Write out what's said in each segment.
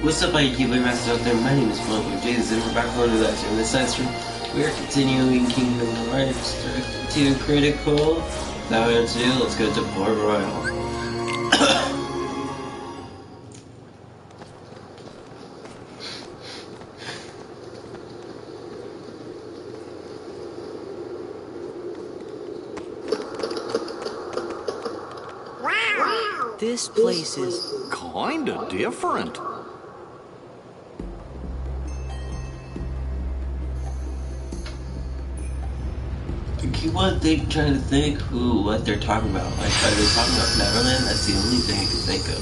What's up, IQ Masters out there? My name is Philip Jesus, and we're back on to that. In this side stream, we are continuing Kingdom Hearts Direct to Critical. Is that what I have to do? Let's go to Port Royal. This place is kinda different. Keep on trying to think what they're talking about. Like, are they talking about Neverland? That's the only thing I can think of.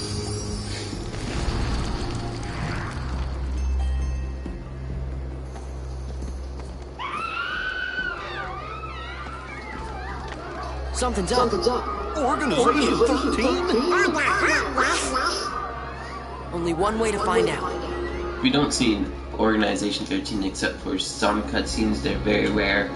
something's up. Organization 13? Only one way to find out. We don't see Organization 13 except for some cutscenes. They're very rare.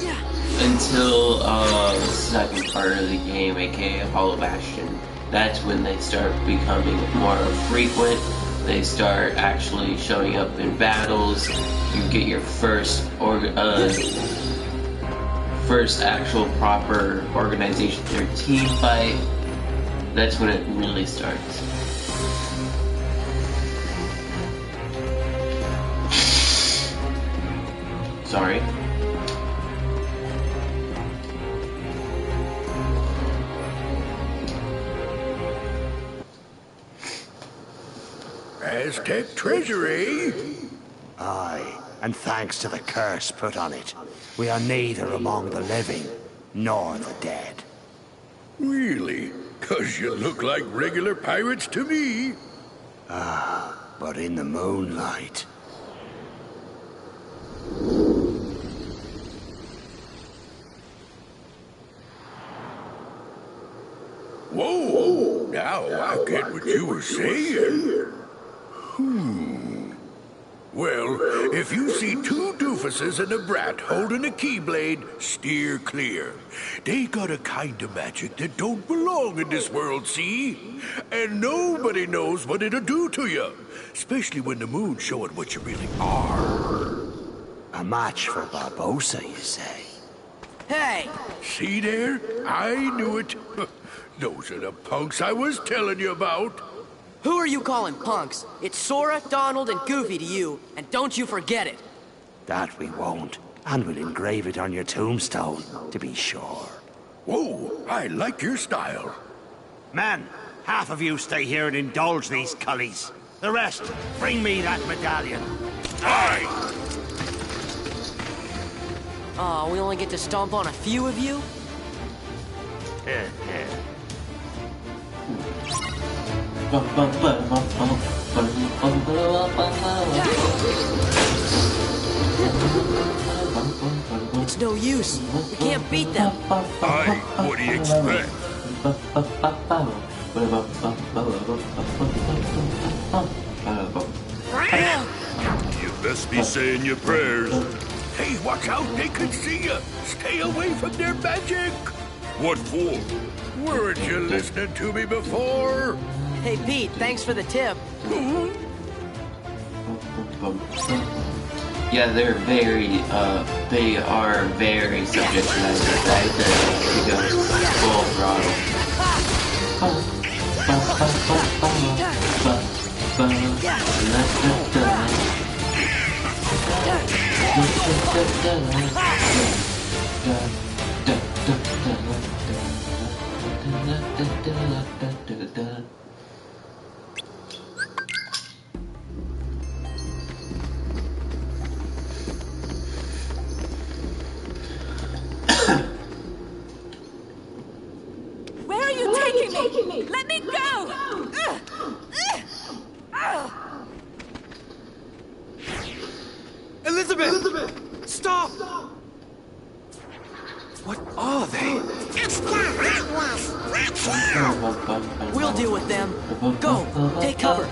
Until the second part of the game, aka Hollow Bastion. That's when they start becoming more frequent. They start actually showing up in battles. You get your first actual proper Organization 13 fight. That's when it really starts. Sorry. Aztec treasury? Aye, and thanks to the curse put on it, we are neither among the living nor the dead. Really? 'Cause you look like regular pirates to me. But in the moonlight... Whoa, now I get what you were saying. Well, if you see two doofuses and a brat holding a keyblade, steer clear. They got a kind of magic that don't belong in this world, see? And nobody knows what it'll do to you, especially when the moon's showing what you really are. A match for Barbossa, you say? Hey! See there? I knew it. Those are the punks I was telling you about. Who are you calling punks? It's Sora, Donald, and Goofy to you, and don't you forget it. That we won't. And we'll engrave it on your tombstone, to be sure. Whoa, I like your style. Men, half of you stay here and indulge these cullies. The rest, bring me that medallion. Aye! Aw, we only get to stomp on a few of you? It's no use. We can't beat them. Aye, what do you expect? You best be saying your prayers. Hey, watch out, they could see you. Stay away from their magic. What for? Weren't you listening to me before? Hey, Pete, thanks for the tip. Yeah, they are very subject to that, right? You go full throttle. Where are you taking me? Let me go! Elizabeth! Stop! What are they? We'll deal with them. Go, take cover.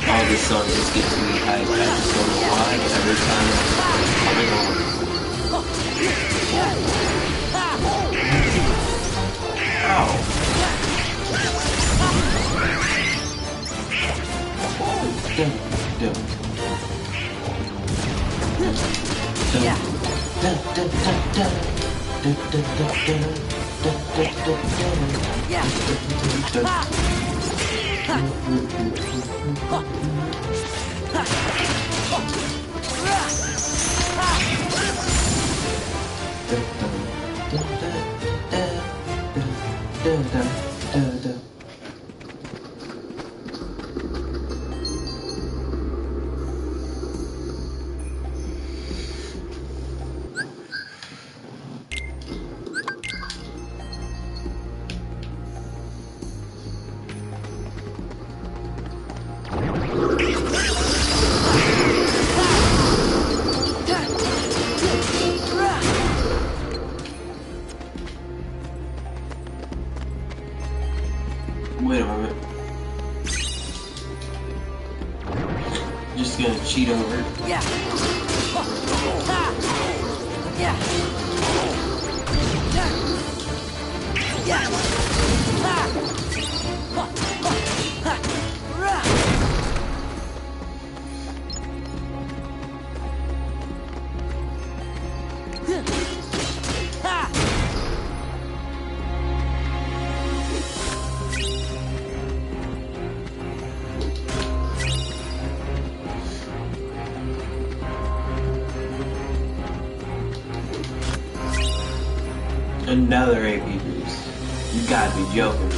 All this song just gets me hyped. I just don't know why. Every time I'm Wait a moment. Just gonna cheat over. Yeah. Yeah. Another AP boost. You gotta be joking.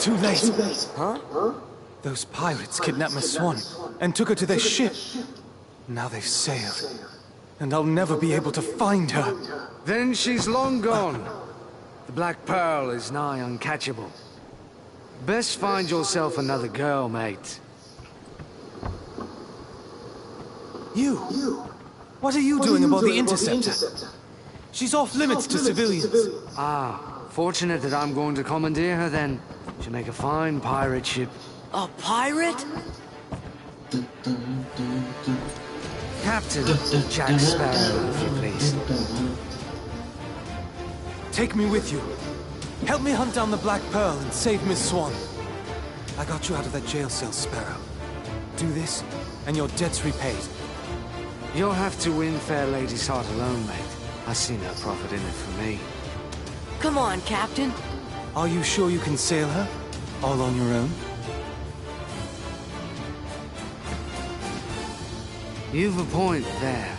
Too late. Huh? Those pirates kidnapped Miss Swan and took her to their ship. Now they've sailed, and I'll never be able to find her. Then she's long gone. The Black Pearl is nigh uncatchable. Best find yourself another girl, mate. You? What are you doing aboard the Interceptor? She's off limits to civilians. Ah, fortunate that I'm going to commandeer her then. She'll make a fine pirate ship. A pirate? Captain Jack Sparrow, if you please. Take me with you. Help me hunt down the Black Pearl and save Miss Swan. I got you out of that jail cell, Sparrow. Do this, and your debt's repaid. You'll have to win fair lady's heart alone, mate. I see no profit in it for me. Come on, Captain. Are you sure you can sail her? All on your own? You've a point there.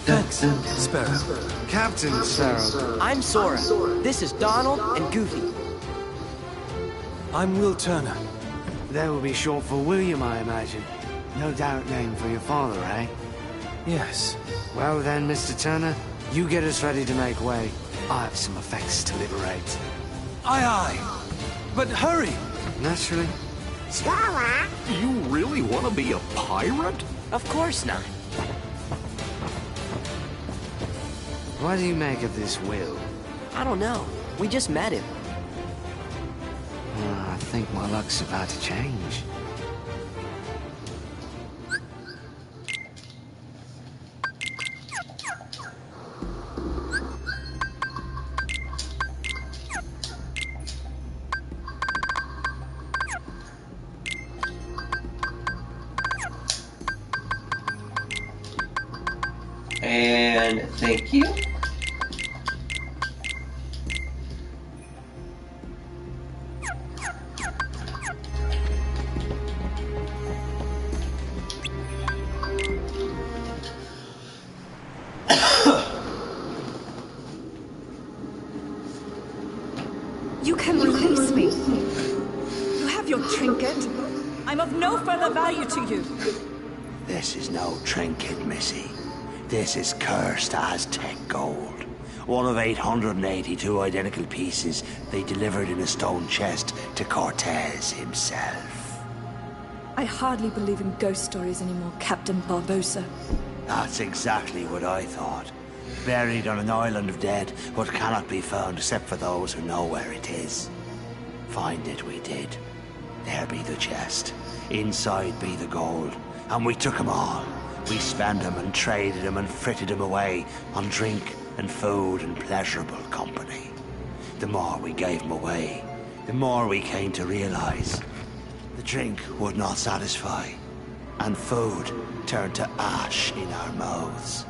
Thanks, Sparrow. Captain Sparrow. I'm Sora. This is Donald and Goofy. I'm Will Turner. That will be short for William, I imagine. No doubt name for your father, eh? Yes. Well then, Mr. Turner, you get us ready to make way. I have some effects to liberate. Aye, aye. But hurry! Naturally. You really want to be a pirate? Of course not. What do you make of this Will? I don't know. We just met him. I think my luck's about to change. And thank you. trinket. I'm of no further value to you. This is no trinket, Missy. This is cursed Aztec gold. One of 882 identical pieces they delivered in a stone chest to Cortez himself. I hardly believe in ghost stories anymore, Captain Barbosa. That's exactly what I thought. Buried on an island of dead, what cannot be found except for those who know where it is. Find it we did. There be the chest. Inside be the gold. And we took 'em all. We spent 'em and traded 'em and fritted 'em away on drink and food and pleasurable company. The more we gave 'em away, the more we came to realize the drink would not satisfy, and food turned to ash in our mouths.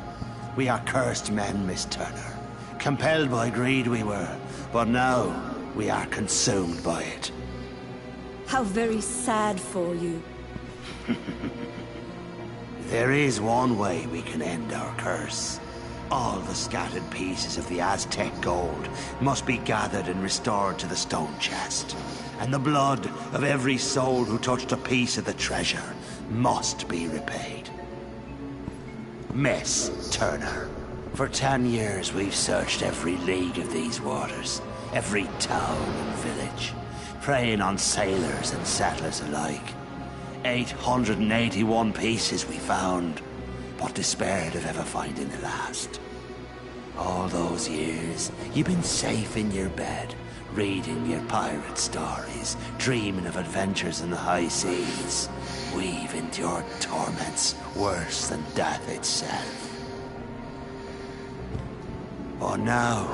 We are cursed men, Miss Turner. Compelled by greed we were, but now we are consumed by it. How very sad for you. There is one way we can end our curse. All the scattered pieces of the Aztec gold must be gathered and restored to the stone chest. And the blood of every soul who touched a piece of the treasure must be repaid. Miss Turner, for 10 years we've searched every league of these waters, every town and village, preying on sailors and settlers alike. 881 pieces we found, but despaired of ever finding the last. All those years, you've been safe in your bed, reading your pirate stories, dreaming of adventures in the high seas. We've endured torments worse than death itself. But now,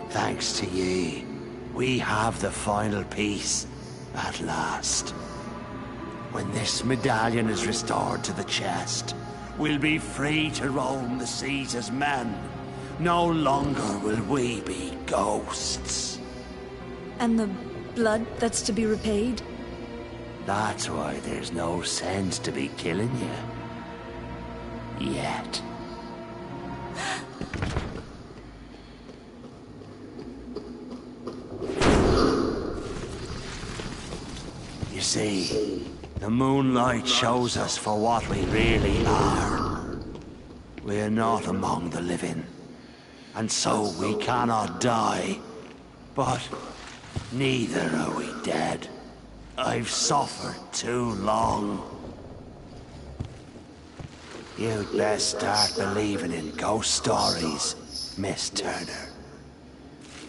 thanks to ye, we have the final piece at last. When this medallion is restored to the chest, we'll be free to roam the seas as men. No longer will we be ghosts. And the blood that's to be repaid? That's why there's no sense to be killing you. Yet. You see, the moonlight shows us for what we really are. We are not among the living, and so we cannot die. But neither are we dead. I've suffered too long. You'd best start believing in ghost stories, Miss Turner.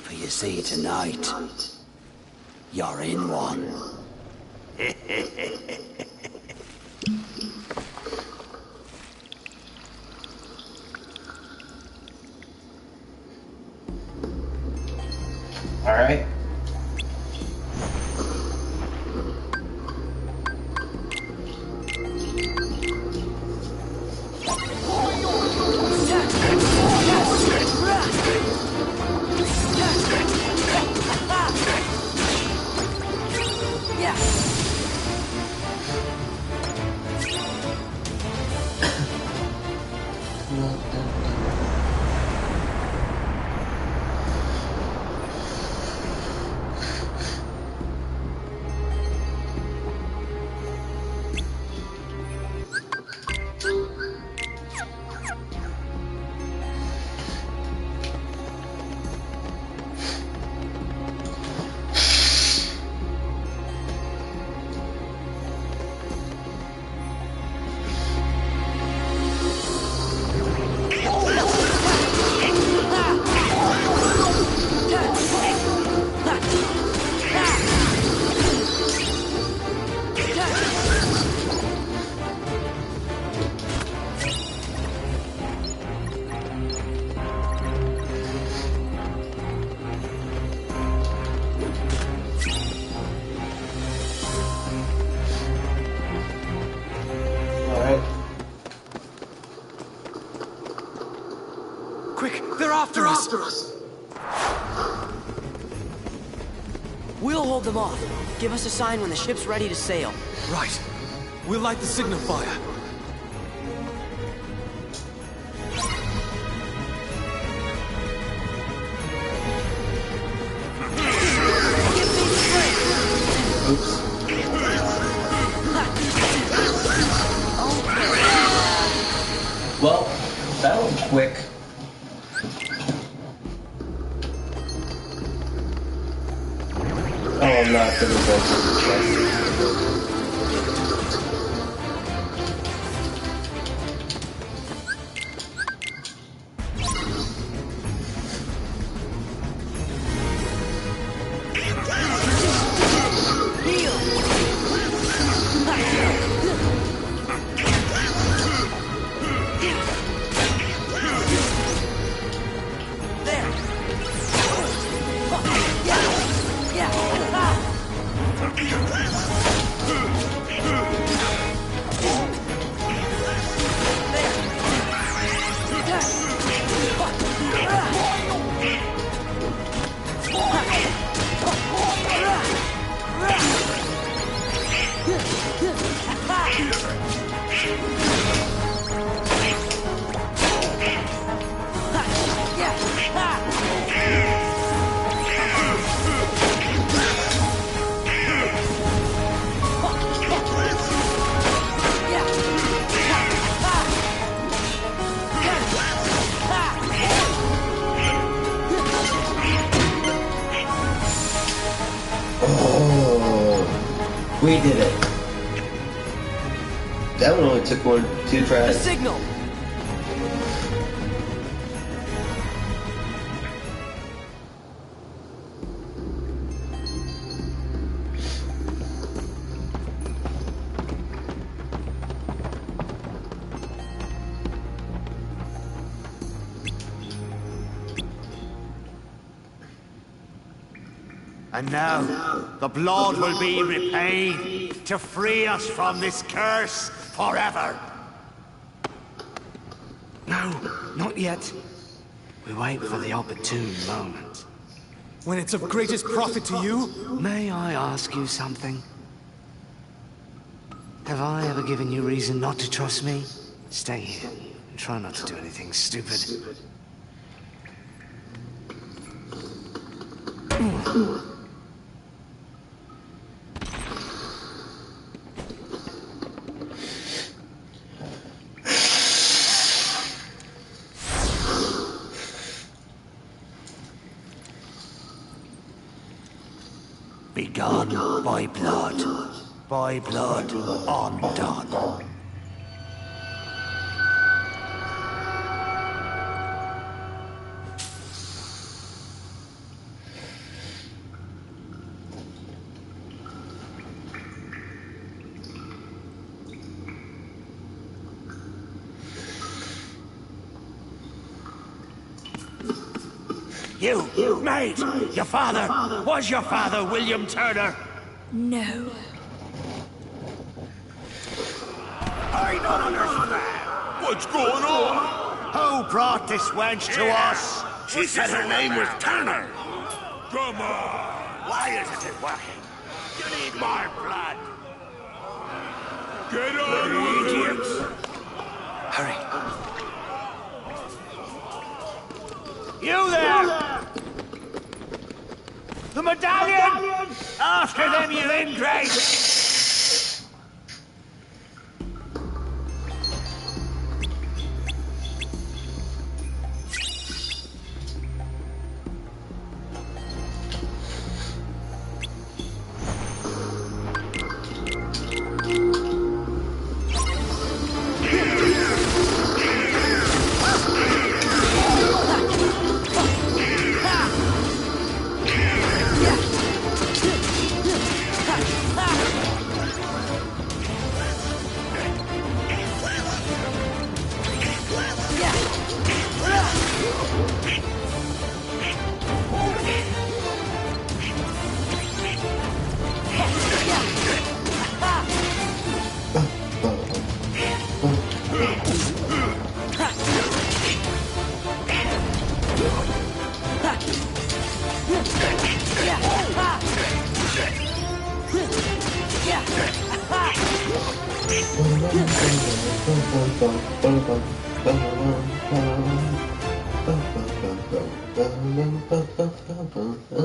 For you see, tonight, you're in one. All right. Quick, they're after us! We'll hold them off. Give us a sign when the ship's ready to sail. Right. We'll light the signal fire. Oops. quick. Oh, I'm not gonna go to the chest. We did it. That one only took 2 tries. The signal! And now, the blood will be repaid to free us from this curse forever. No, not yet. We wait for the opportune moment. When it's of greatest profit to you? May I ask you something? Have I ever given you reason not to trust me? Stay here and try not to do anything stupid. Begone by blood undone. You, mate! Your father! Was your father William Turner? No. I don't understand. What's going on? Who brought this wench to us? She said her name was Turner. Come on! Why isn't it working? You need more blood. Get on with it! Hurry. You there! The medallion! After them, you ingrate!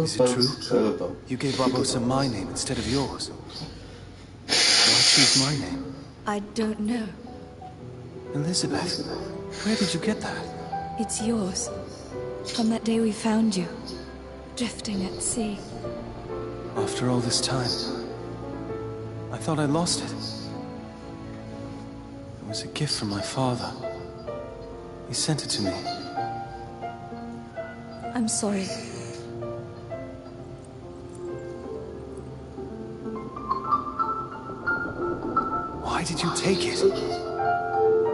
Is it true? You gave Barbossa my name instead of yours. Why choose my name? I don't know. Elizabeth, where did you get that? It's yours. From that day we found you, drifting at sea. After all this time, I thought I lost it. It was a gift from my father. He sent it to me. I'm sorry. Why did you take it?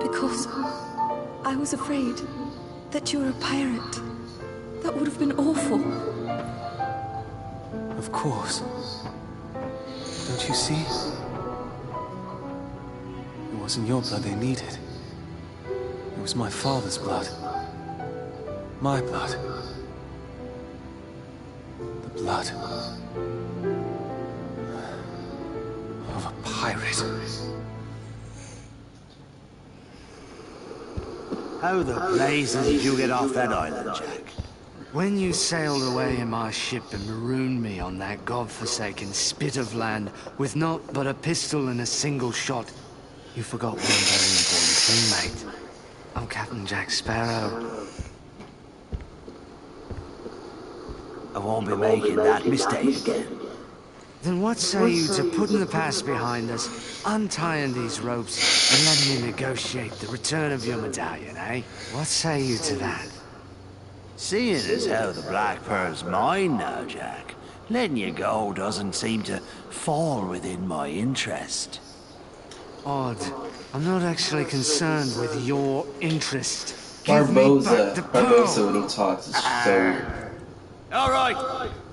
Because I was afraid that you were a pirate. That would have been awful. Of course. Don't you see? It wasn't your blood they needed. It was my father's blood. My blood. The blood of a pirate. How the blazes did you get off that island, Jack? When you sailed away in my ship and marooned me on that godforsaken spit of land with naught but a pistol and a single shot, you forgot one very important thing, mate. I'm Captain Jack Sparrow. I won't be making that mistake again. Then what say you to putting the past behind us, untying these ropes, and letting me negotiate the return of your medallion, eh? What say you to that? Seeing as how the Black Pearl's mine now, Jack, letting you go doesn't seem to fall within my interest. Odd. I'm not actually concerned with your interest. Give me back the pearl. Barbossa when he talks is so... All right,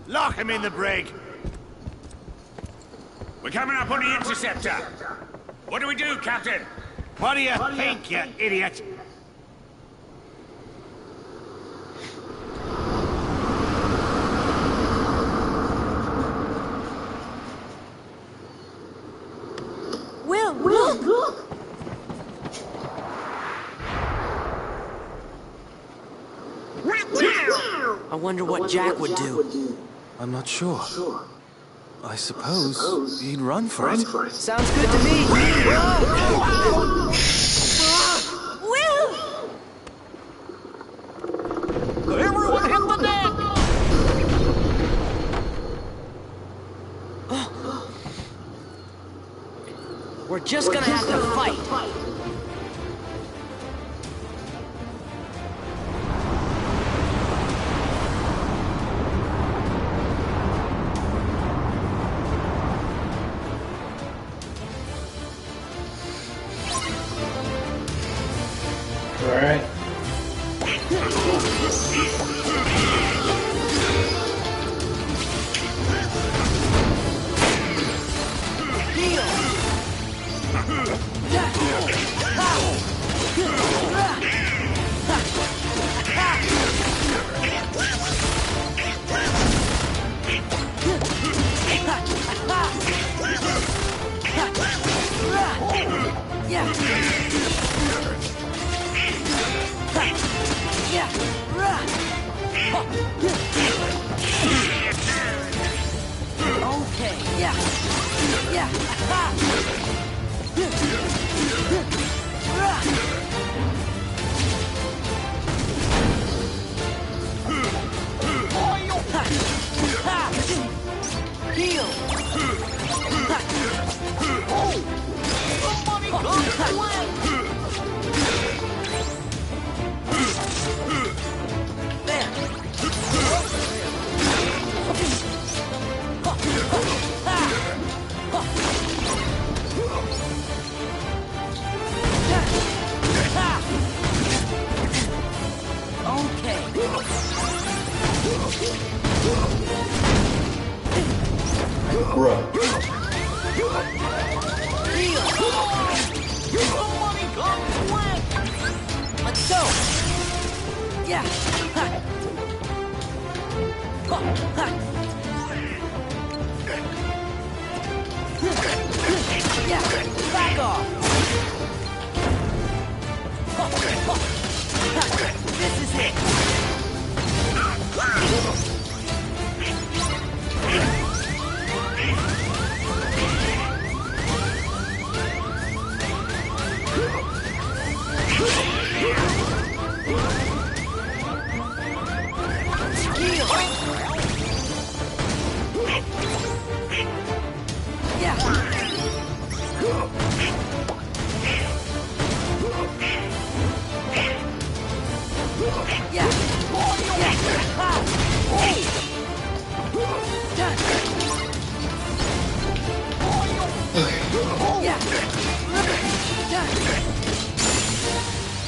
lock him in the brig. We're coming up on the interceptor. What do we do, Captain? What do you think, you idiot? Will, look! I wonder what Jack would do. I'm not sure. I suppose he'd run for it. Sounds good to me. Will! Everyone hit the deck! We're just gonna have to fight. Alright.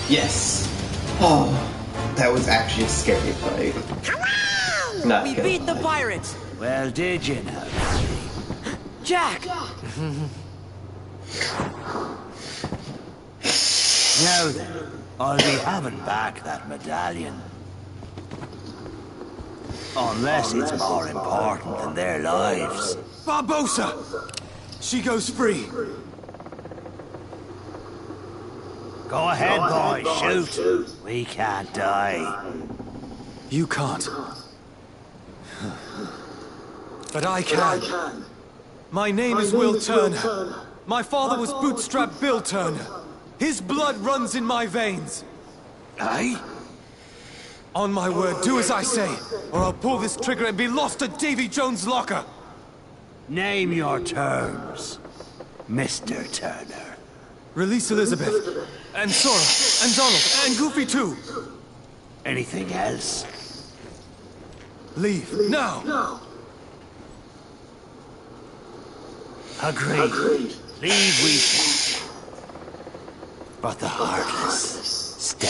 Yes. Oh, that was actually a scary fight. Not We gonna beat the lie. pirates! Well, did you know? Jack! Now then, I'll be having back that medallion. Unless it's more important than their lives. Barbosa! She goes free. Go ahead, boy, shoot. We can't die. You can't. But I can. My name is Will Turner. My father was Bootstrap Bill Turner. His blood runs in my veins. Aye? On my word, do as I say, or I'll pull this trigger and be lost to Davy Jones' locker. Name your terms, Mr. Turner. Release Elizabeth, and Sora, and Donald, and Goofy too. Anything else? Leave, now. Agreed. Leave we shall. But the Heartless stay.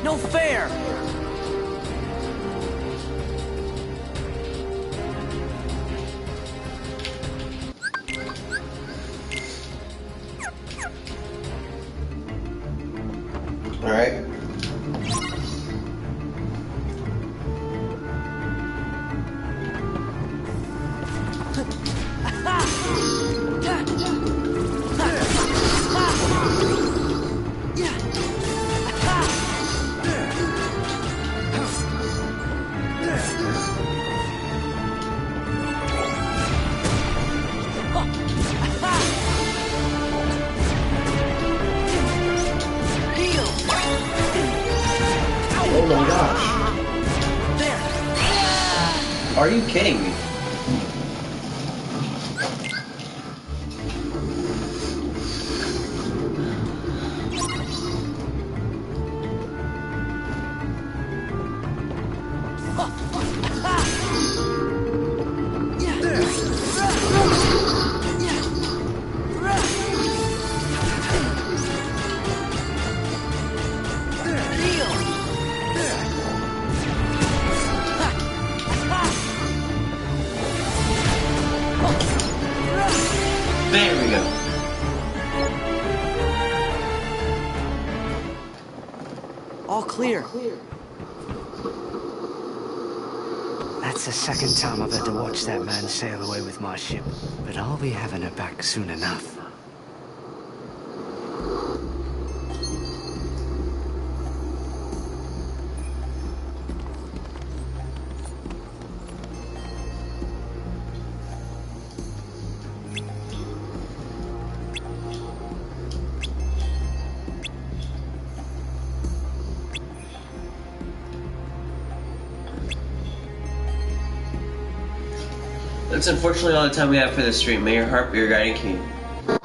No fair! Alright. Oh my gosh. Are you kidding me? There we go. All clear. That's the second time I've had to watch that man sail away with my ship, but I'll be having her back soon enough. That's unfortunately all the time we have for this stream. May your heart be your guiding key.